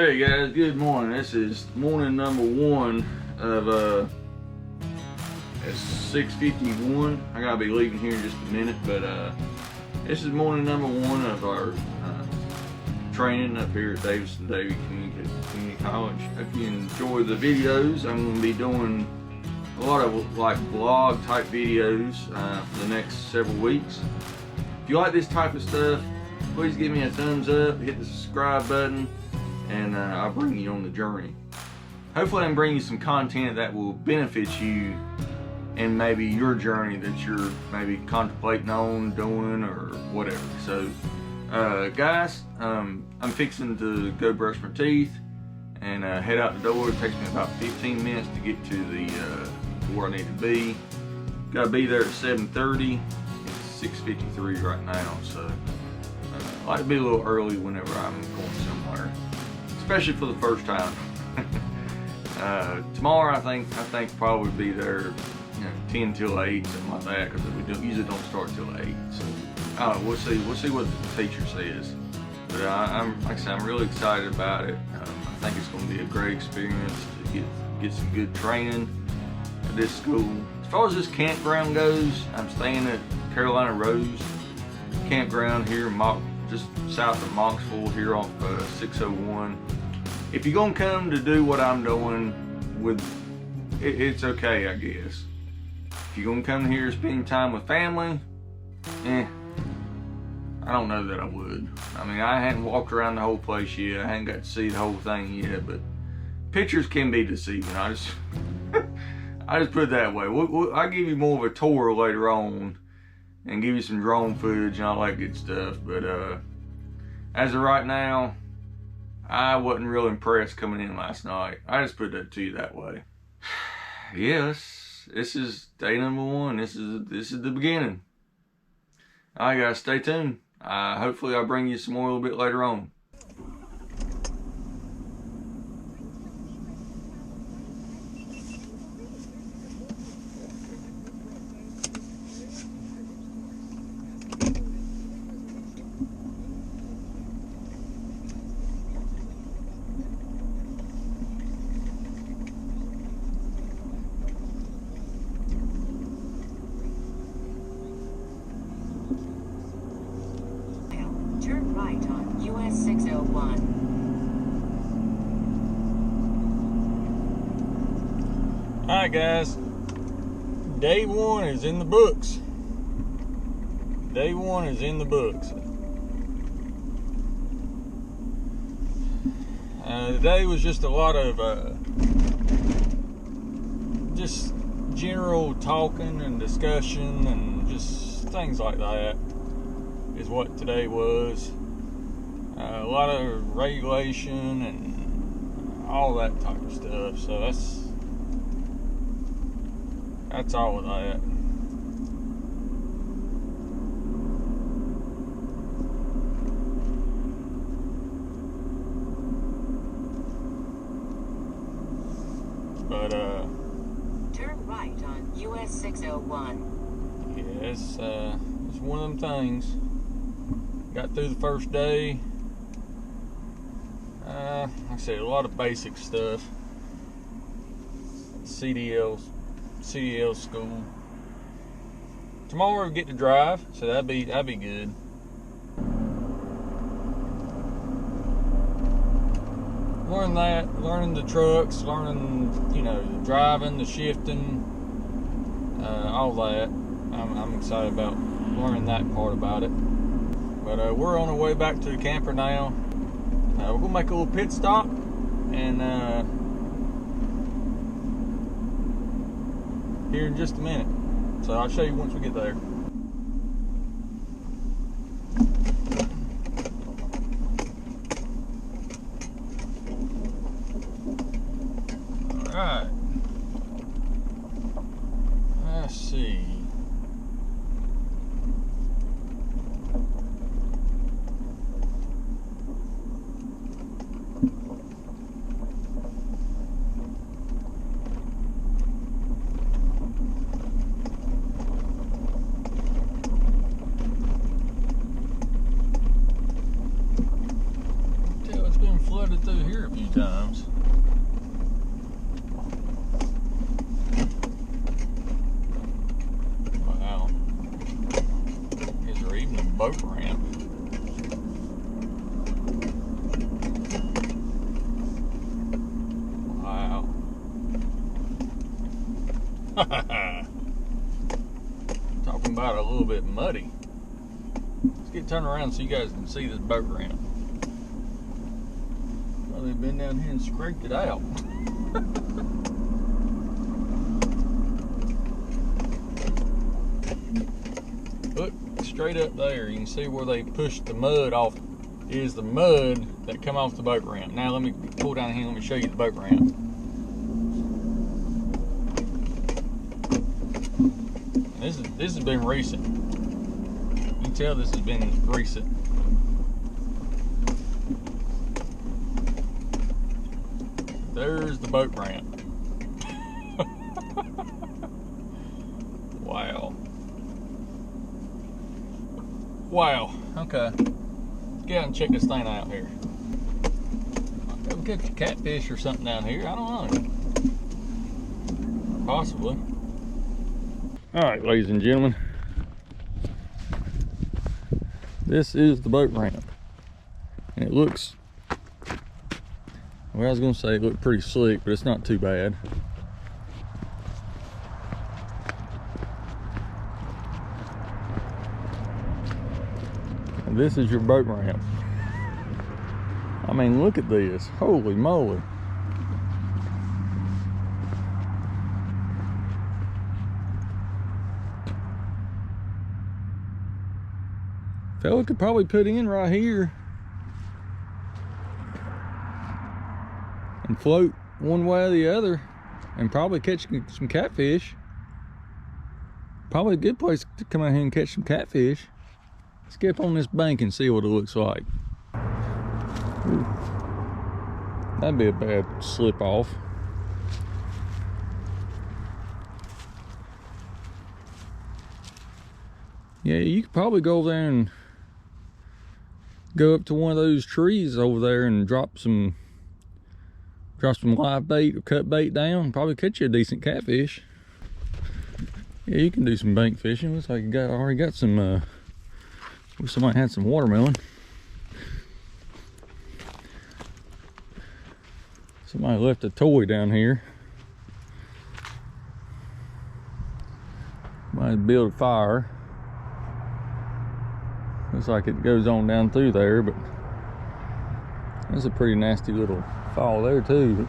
Hey guys, good morning. This is morning number one of it's 6:51. I gotta be leaving here in just a minute, but this is morning number one of our training up here at Davidson-Davie Community College. If you enjoy the videos, I'm going to be doing a lot of like vlog type videos for the next several weeks. If you like this type of stuff, please give me a thumbs up, hit the subscribe button, and I'll bring you on the journey. Hopefully I can bring you some content that will benefit you in maybe your journey that you're maybe contemplating on doing or whatever. So guys, I'm fixing to go brush my teeth and head out the door. It takes me about 15 minutes to get to the where I need to be. Gotta be there at 7:30. It's 6:53 right now, so I like to be a little early whenever I'm going somewhere, especially for the first time. Tomorrow I think probably be there, 10 till 8, something like that, because we usually don't start till 8. So we'll see what the teacher says. But like I said, I'm really excited about it. I think it's going to be a great experience to get some good training at this school. As far as this campground goes, I'm staying at Carolina Rose Campground here, just south of Monksville, here off 601. If you're gonna come to do what I'm doing, it's okay, I guess. If you're gonna come here spending time with family, I don't know that I would. I mean, I hadn't walked around the whole place yet. I hadn't got to see the whole thing yet, but pictures can be deceiving. I just put it that way. I'll give you more of a tour later on and give you some drone footage and all that good stuff. But as of right now, I wasn't real impressed coming in last night. I just put that to you that way. Yes, this is day number one. This is the beginning. All right, guys, stay tuned. Hopefully I'll bring you some more a little bit later on. Turn right on US 601. Alright guys, day one is in the books. Day one is in the books. Today was just a lot of just general talking and discussion and just things like that is what today was. A lot of regulation and all that type of stuff. So that's all of that. But turn right on US 601. yes, it's one of them things. Got through the first day. Like I said, a lot of basic stuff. CDL school. Tomorrow we get to drive, so that'd be good. Learning the trucks, learning, the driving, the shifting, all that. I'm excited about learning that part about it. But we're on our way back to the camper now. We're gonna make a little pit stop and here in just a minute. So I'll show you once we get there. Alright. Let's see. few times. Wow. Is there even a boat ramp? Wow. Talking about a little bit muddy. Let's get turned around so you guys can see this boat ramp. Well, they've been down here and scraped it out. Look, straight up there, you can see where they pushed the mud off. Is the mud that come off the boat ramp. Now let me pull down here and let me show you the boat ramp. This has been recent. You can tell this has been recent. There's the boat ramp. Wow. Wow. Okay. Let's get out and check this thing out here. Go catch a catfish or something down here. I don't know. Possibly. Alright, ladies and gentlemen. This is the boat ramp. And it looks, well, I was going to say it looked pretty slick, but it's not too bad. And this is your boat ramp. I mean, look at this. Holy moly. Fella could probably put in right here and float one way or the other and probably catch some catfish. Probably a good place to come out here and catch some catfish. Let's get up on this bank and see what it looks like. Ooh. That'd be a bad slip off. Yeah, you could probably go over there and go up to one of those trees over there and drop some live bait or cut bait down. Probably catch you a decent catfish. Yeah, you can do some bank fishing. Looks like you already got some. Wish somebody had some watermelon. Somebody left a toy down here. Might build a fire. Looks like it goes on down through there, but there's a pretty nasty little fall there too.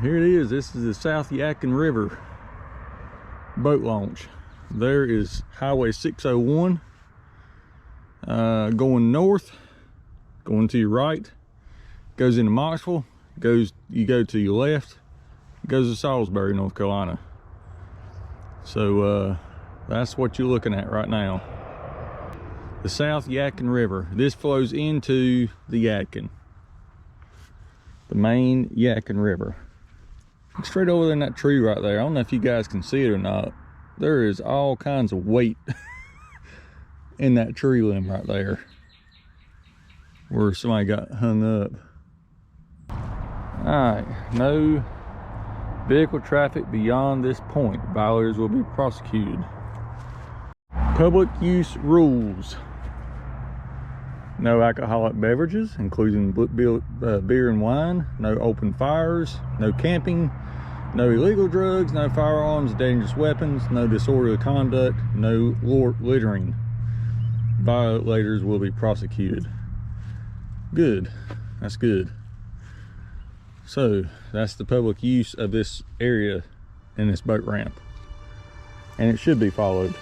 Here it is. This is the South Yadkin River boat launch. There is Highway 601 going north, going to your right, goes into Moxville. You go to your left, it goes to Salisbury, North Carolina. So that's what you're looking at right now. The South Yadkin River. This flows into the Yadkin, the main Yadkin River. Straight over there in that tree right there. I don't know if you guys can see it or not. There is all kinds of weight in that tree limb right there where somebody got hung up. Alright, no vehicle traffic beyond this point. Violators will be prosecuted. Public use rules. No alcoholic beverages, including beer and wine. No open fires. No camping. No illegal drugs. No firearms, dangerous weapons. No disorderly conduct. No littering. Violators will be prosecuted. Good. That's good. So that's the public use of this area in this boat ramp, and it should be followed.